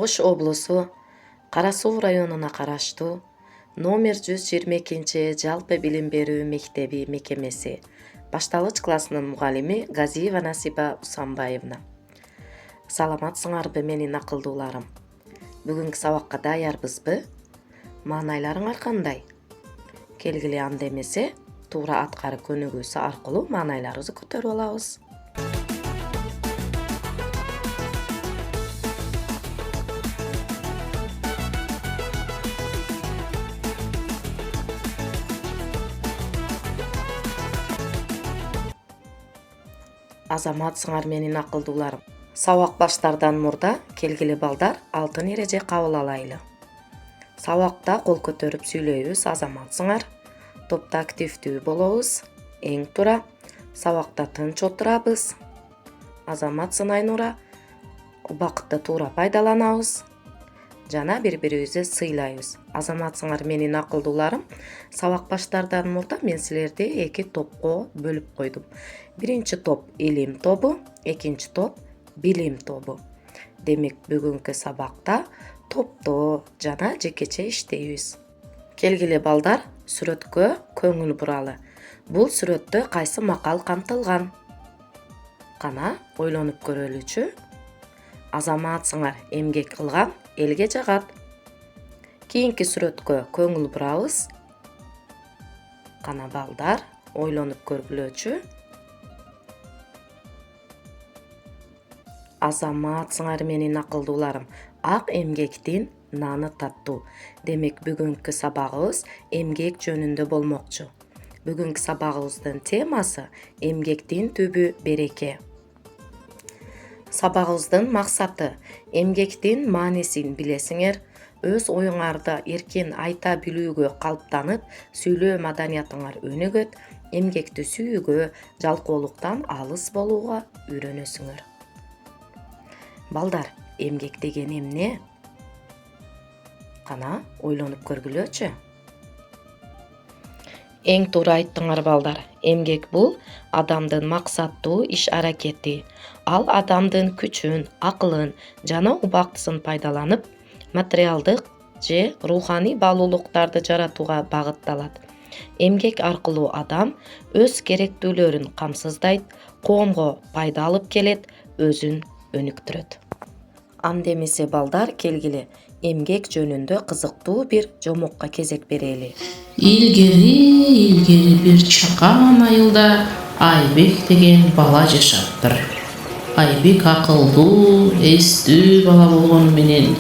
Ош облусу Кара Суу районуна караштуу номер 122 жалпы билим берүү мектеби мекемеси башталгыч классынын мугалими Газиева Насиба Усанбаевна. Саламатсыңарбы менин акылдууларым? Бүгүнкү сабакка даярбызбы? Маанайларыңар кандай? Келгиле анда эмесе туура аткары көнүгүүсү аркылуу маанайларыбызды көтөрүп алабыз. Азаматсыңар менин акылдууларым. Сабак баштардан мурда келгиле балдар алтын эреже кабыл алайлы. Сабакта кол көтөрүп сүйлөйбүз, азаматсыңар. Топто активдүү болобуз. Эң туура. Сабакта тынч отурабыз. Азаматсын Айнура. Убакытты туура пайдаланабыз. Жана бири-бирибизди сыйлайбыз. Азаматсыңар менин акылдууларым. Сабак баштардан мурда мен силерди эки топко бөлүп койдум. Биринчи топ илим тобу, экинчи топ билим тобу. Демек бүгүнкү сабакта топтоо жана жекече иштейбиз. Келгиле балдар, сүрөткө көңүл буралы. Бул сүрөттө кайсы макал камтылган? Кана ойлонуп көрөлүчү. Азаматсыңар эмгек кылган элге жагат. Кийинки сүрөткө көңүл бурабыз. Кана балдар ойлонуп көргүлөчү. Азаматсыңар менин акылдууларым, ак эмгектин наны таттуу. Демек бүгүнкү сабагыбыз эмгек жөнүндө болмокчу. Бүгүнкү сабагыбыздын темасы эмгектин түбү береке. Сабагыбыздын максаты эмгектин маанисин билесиңер, өз оюңарды эркин айта билүүгө калыптанып, сүйлөө маданиятыңар өнүгөт, эмгекти сүйүүгө, жалкоолуктан алыс болууга үйрөнөсүңөр. Балдар, эмгек деген эмне? Кана ойлонуп көргүлөчү. Эң туура айттыңар балдар. Эмгек бул адамдын максаттуу иш-аракети. Ал адамдын күчүн, акылын жана убактысын пайдаланып, материалдык же руханий баалуулуктарды жаратууга багытталат. Эмгек аркылуу адам өз керектүүлөрүн камсыздайт, коомго пайда алып келет, өзүн өнүктүрөт. Анда эмесе балдар, келгиле эмгек жөнүндө кызыктуу бир жомокко кезек берели. Илгери бир чакан айылда Айбек деген бала жашаптыр. Айбек акылдуу, эстүү бала болгону менен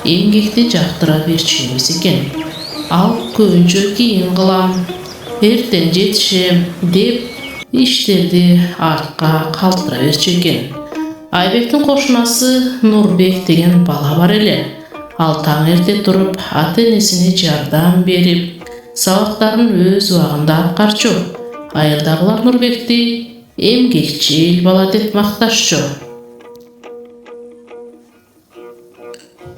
эмгекти жактыра берчү эмес экен. Ал көбүнчө кийин кылам, эртең жетишем деп иштерди артка калтыра берчү экен. Айбектин кошунасы Нурбек деген бала бар эле. Ал таң эрте туруп, ата-энесине жардам берип, сабактарын өз убагында аткарчу. Айылдагылар Нурбекти эмгекчил бала деп макташчу.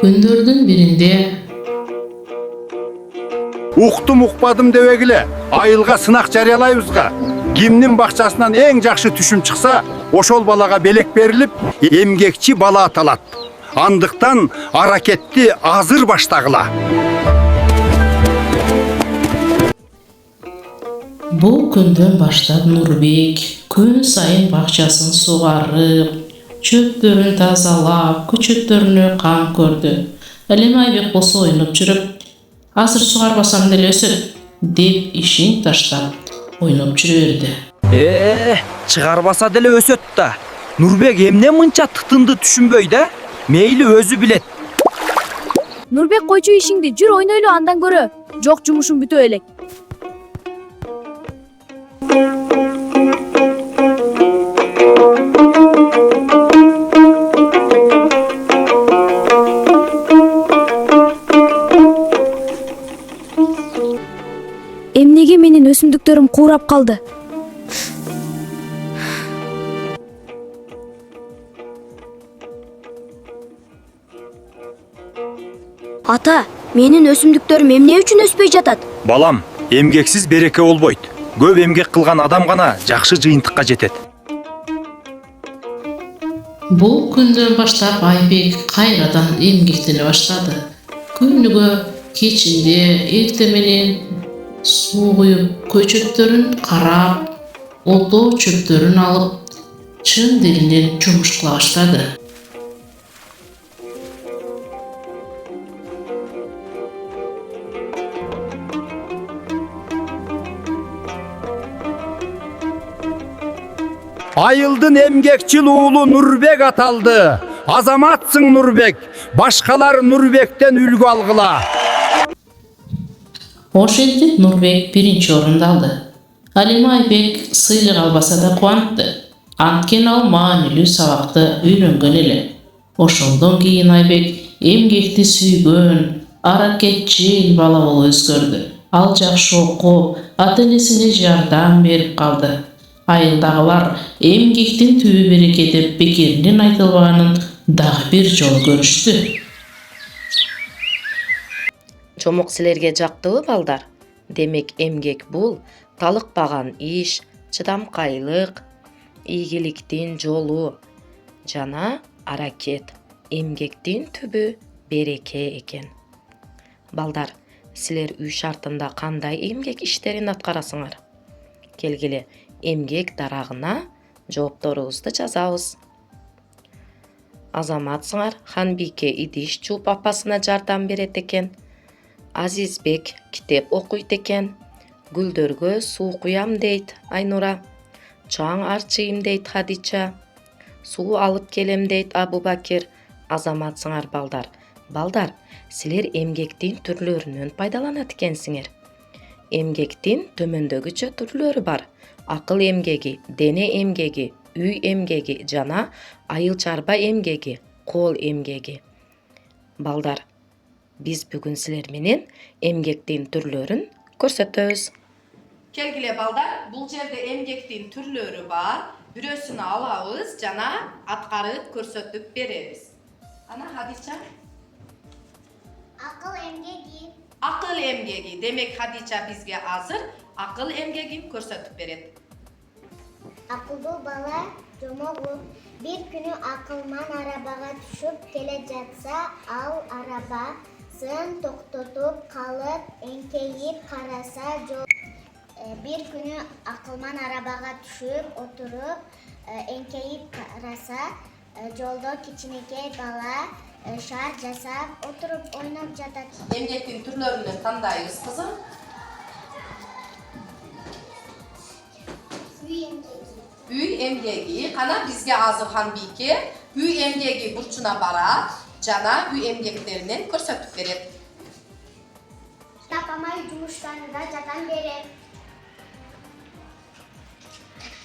Күндөрдүн биринде Уктум укпадым дебегиле, айылга сынак жарыялайбызга. Кимдин бакчасынан эң жакшы түшүм чыкса, ошол балага белек берилип, эмгекчи бала аталат. Андыктан аракетти азыр баштагыла. бул күндөн баштап Нурбек күн сайын бакчасын сугарып, чөптөрүн тазалап, көчөттөрүнө кам көрдү. Элем Айбек болсо ойноп жүрүп, азыр сугарбасам деле өсөт деп ишин таштап ойноп жүрө берди. Чыгарбаса деле өсөт да. Нурбек эмне мынча тытынды түшүнбөй да? Мейли өзү билет. Нурбек, койчу ишиңди, жүр ойнойлу андан көрө. Жок, жумушум бүтө элек. Эмнеге менин өсүмдүктөрүм куурап калды? Ата, менин өсүмдүктөрүм эмне үчүн өспөй жатат? Балам, эмгексиз береке болбойт. Көп эмгек кылган адам гана жакшы жыйынтыкка жетет. Bu günden başlap Aybek kayradan emgektene başladı. Künnüge keçinde erte menen suw guyup köçötlerin karap, oto çöplerin alıp çın dilinden çumuşkula başladı. Ayıldın emgekçil uğulu Nurbek ataldı. Azamatsın Nurbek. Başkalar Nurbek'ten ülgü algıla. Oşelde Nurbek birinci orunda aldı. Halime Aybek sıylık albasa da kuantdı. Antken al manilü sabakta öýrengen ele. Oşondan keyin Aybek emgekti süýgen, araketçil bala bolup özgördü. Aljak şoku, ata-enesine jardam berip kaldı. Ayıldagylar emgektin tübü bereket edip bekerinden aýtylbanyn daha bir jol görüştü. Çomuk silerge jaktyby balдар? Demek emgek bul talıkpagan iş, çydamkaylyk, iyigiliktin jolu jana araket. Emgektin tübü bereke eken. Balдар, siler üy şartında kanday emgek işlerini atkarasыңар? Kelgili emgek daragına jooptoruňuzdy жазабыз. Azamatsыңар Hanbike idiş çup apasına jardam beret eken. Azizbek kitep okuyt eken. Güldörgö suw kuyam deyt Aynura. Çaң arçıyım deyt Hadiça. Suw alıp kelem deyt Abubakir. Azamatsыңар balдар. Balдар, siler emgektin türlöründen paydalanat ekensiňer. Emgektin tömöndögüçe türlörü bar. Akıl emgegi, dene emgegi, üy emgegi jana ayıl çarba emgegi, kol emgegi. Balдар, biz bugün siler menen emgektin türlörün körsötöbüz. Kelgile balдар, bul jerde emgektin türlörü bar. Birösünü alabız jana atkaryp körsötüp bereriz. Ana Hadiça? Akıl emgegi. Akıl emgegi. Demek Hadiça bizge hazır akıl emgegin körsötüp beret. Akıllı bala jomoğu bir günü akılman arabaga düşüp kele jatsa al arabaсын toktotup kalıp enkeyip karasa bir günü akılman arabaga düşüp oturup enkeyip karasa jolda kiçinekey bala şar jasap oturup oynap jatat. Emgektin türlöründen tandaýyz kızım. Üy emgegi, kana bizge hazır Hanbike, üy emgegi burçuna barat, jana üy emgeklerinden körsötüp beret. Tapamay jumuşlarında jatan beri.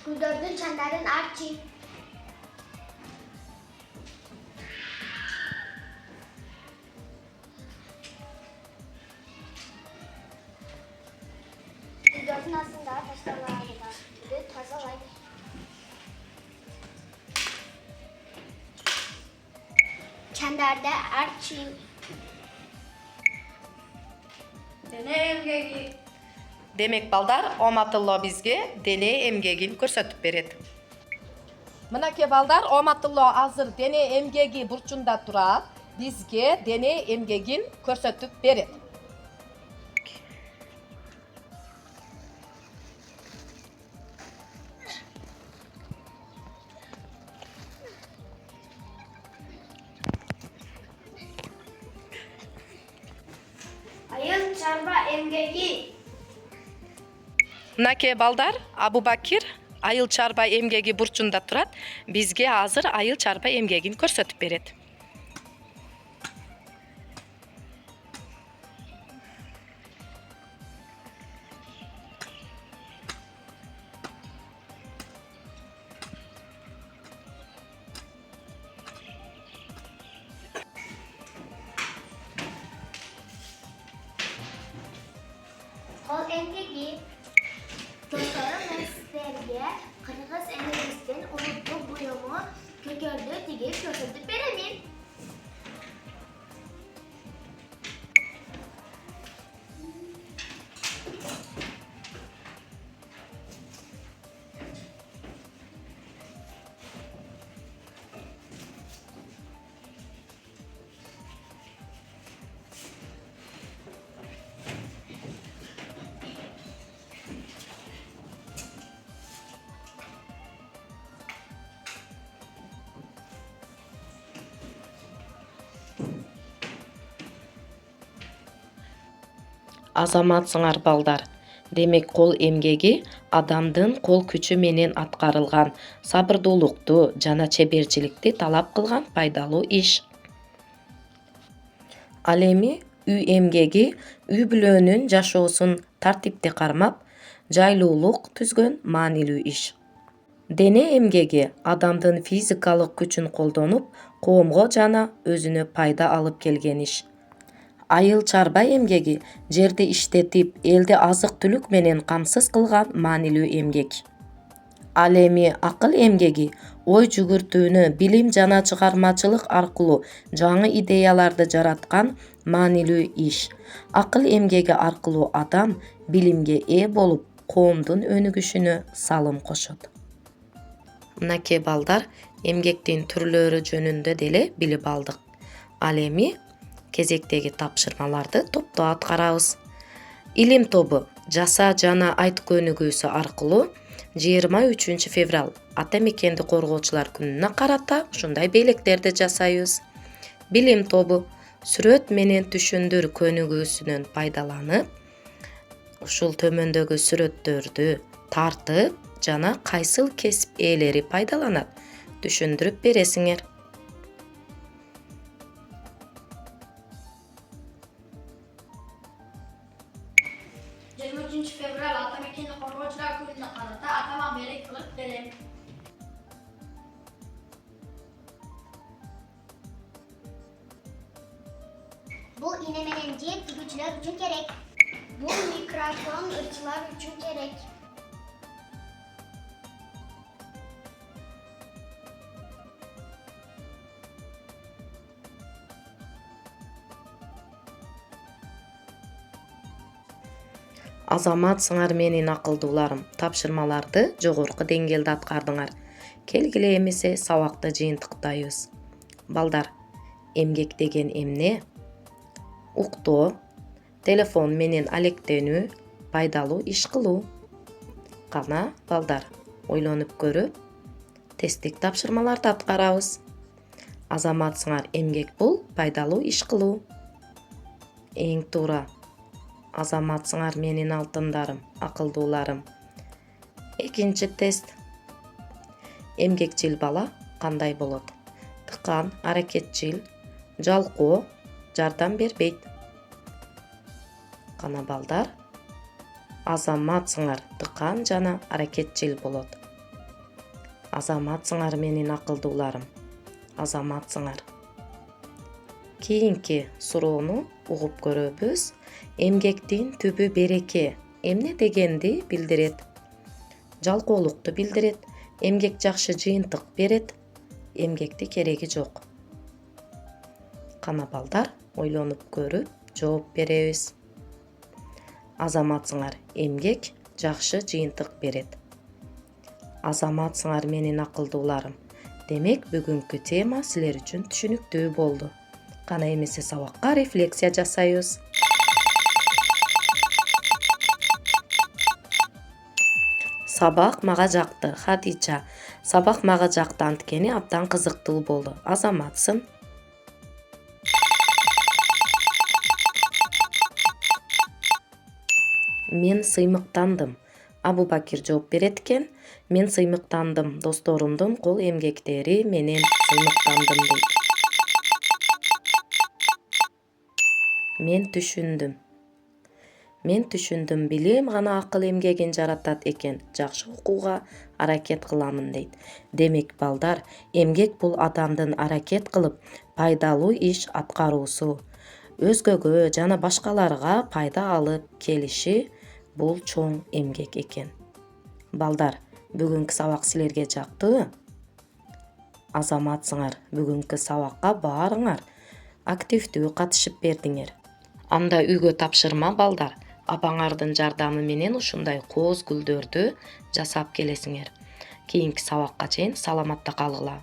Güldördün çandarın arçı. Güldördün aslında taşlarlarında tazalay. Çandarda arçı. Dene emgegi. Demek balдар, Omatullo bizge dene emgegin körsötüp beret. Mınake balдар, Omatullo hazır dene emgegi burçunda turat, bizge dene emgegin körsötüp beret. Ayıl çarba emgegi. Mınake balдар, Abubakir ayıl çarba emgegi burçunda turat, bizge hazır ayıl çarba emgegin körsötüp beret. Kol emgegi. Dostlarım sizlerge Kırgız emgegisten unuttu buyumu kökörlü tigip köşötüp berelim. Азаматсыңар балдар. Демек кол эмгеги адамдын кол күчү менен аткарылган сабырдуулукту жана чеберчиликти талап кылган пайдалуу иш. Ал эми үй эмгеги үй бүлөнүн жашоосун тартипте кармап, жайлуулук түзгөн маанилүү иш. Дене эмгеги адамдын физикалык күчүн колдонуп, коомго жана өзүнө пайда алып келген иш. Айыл чарба эмгеги жерди иштетип, элди азык-түлүк менен камсыз кылган маанилүү эмгек. Ал эми акыл эмгеги ой жүгүртүүнү, билим жана чыгармачылык аркылуу жаңы идеяларды жараткан маанилүү иш. Акыл эмгеги аркылуу адам билимге ээ болуп, коомдун өнүгүшүнө салым кошот. Мынакей балдар, эмгектин түрлөрү жөнүндө деле билип алдык. Ал эми кезектеги тапшырмаларды топтоо аткарабыз. Илим тобу жаса жана айт көнүгүүсү аркылуу 23 февраль ата мекенди коргоочулар күнүнө карата ушундай белектерди жасайбыз. Билим тобу сүрөт менен түшүндүр көнүгүүсүнөн пайдаланып, ушул төмөндөгү сүрөттөрдү тартып жана кайсыл кесип ээлери пайдаланат түшүндүрүп бересиңер. Fevral ata mekeni korgоочулар күнүнө карата атама белек кылып берем. Бул ине менен жер тигүүчүлөр үчүн керек. Бул микрофон ырчылар үчүн керек. Азаматсыңар менин акылдууларым, тапшырмаларды жогорку деңгээлде аткардыңар. Келгиле эмесе сабакты жыйынтыктайбыз. Балдар, эмгек деген эмне? Уктоо, телефон менен алектенүү, пайдалуу иш кылуу. Кана балдар, ойлонуп көрүп, тесттик тапшырмаларды аткарабыз. Азаматсыңар, эмгек бул пайдалуу иш кылуу. Эң туура. Азаматсыңар менин алтындарым, акылдууларым. Экинчи тест. Эмгекчил бала кандай болот? Тыкан, аракетчил, жалкоо, жардам бербейт. Кана балдар, азаматсыңар тыкан жана аракетчил болот. Азаматсыңар менин акылдууларым, азаматсыңар. Кийинки суроону угуп көрөбүз. Эмгектин түбү береке эмне дегенди билдирет? Жалкоолукту билдирет. Эмгек жакшы жыйынтык берет. Эмгекти кереги жок. Кана балдар, ойлонуп көрүп жооп беребиз. Азаматсыңар, эмгек жакшы жыйынтык берет. Азаматсыңар менин акылдууларым. Демек, бүгүнкү тема силер үчүн түшүнүктүү болду. Кана эмесе сабакка рефлексия жасайбыз. Сабак мага жакты, Хадича. Сабак мага жакты, анткени абдан кызыктуу болду. Азаматсың. Мен сыймыктандым. Абубакир жооп берет экен. Мен сыймыктандым. Досторумдун кол эмгектери менен сыймыктандым дейт. Мен түшүндүм, билим гана акыл эмгегин жаратат экен. Жакшы окууга аракет кыламын дейт. Демек балдар, эмгек бул адамдын аракет кылып, пайдалуу иш аткаруусу. Өзгөгө жана башкаларга пайда алып келиши бул чоң эмгек экен. Балдар, бүгүнкү сабак силерге жактыбы? Азаматсыңар, бүгүнкү сабакка баарыңар активдүү катышып бердиңер. Анда үйгө тапшырма балдар. Апаңардын жардамы менен ушундай кооз гүлдөрдү жасап келесиңер. Кийинки сабакка чейин саламатта калгыла.